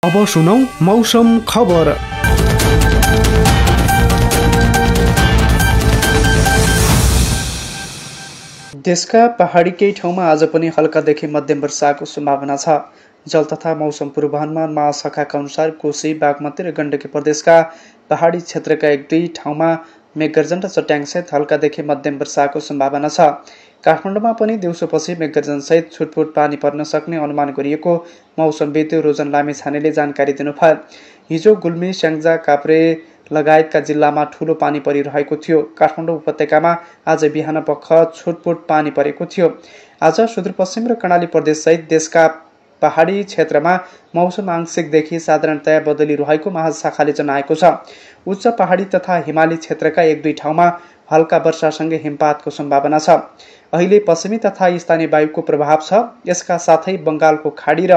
अब सुनौ मौसम खबर। देशका पहाडी केही ठाउँमा आज पनि हल्कादेखि मध्यम वर्षाको सम्भावना छ। जल तथा मौसम पूर्वानुमान महाशाखाका अनुसार कोशी, बागमती र गण्डकी प्रदेशका पहाडी क्षेत्रका एक दुई ठाउँमा मेघगर्जन र चट्याङसहित हल्कादेखि मध्यम वर्षाको सम्भावना छ। काठमाडौँमा पनि दिउँसोपछि मेघगर्जनसहित छुटपुट पानी पर्न सक्ने अनुमान गरिएको मौसमविद रोजन लामिछानेले जानकारी दिनुभयो। हिजो गुल्मी, स्याङ्जा, काभ्रे लगायतका जिल्लामा ठूलो पानी परिरहेको थियो। काठमाडौँ उपत्यकामा आज बिहान पख छुटपुट पानी परेको थियो। आज सुदूरपश्चिम र कर्णाली प्रदेशसहित देशका पहाडी क्षेत्रमा मौसम आंशिकदेखि साधारणतया बदलिरहेको महाशाखाले जनाएको छ। उच्च पहाडी तथा हिमाली क्षेत्रका एक दुई ठाउँमा हल्का वर्षासँगै हिमपातको सम्भावना छ। अहिले पश्चिमी तथा स्थानीय वायुको प्रभाव छ। यसका साथै बङ्गालको खाडी र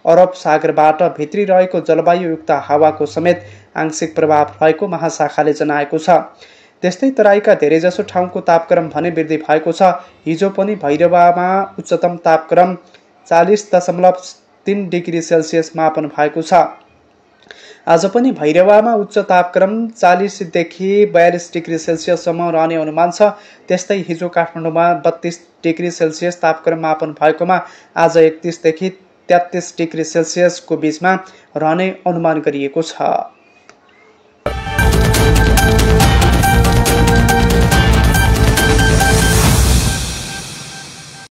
अरब सागरबाट भित्री रहेको जलवायुयुक्त हावाको समेत आंशिक प्रभाव रहेको महाशाखाले जनाएको छ। त्यस्तै तराईका धेरैजसो ठाउँको तापक्रम भने वृद्धि भएको छ। हिजो पनि भैरवामा उच्चतम तापक्रम 40.3 डिग्री सेल्सियस मापन भएको छ। आज पनि भैरवामा उच्च तापक्रम 40 देखि 42 डिग्री सेल्सियससम्म रहने अनुमान छ। त्यस्तै हिजो काठमाडौँमा 32 डिग्री सेल्सियस तापक्रम मापन भएकोमा आज 31 देखि 33 डिग्री सेल्सियसको बीचमा रहने अनुमान गरिएको छ।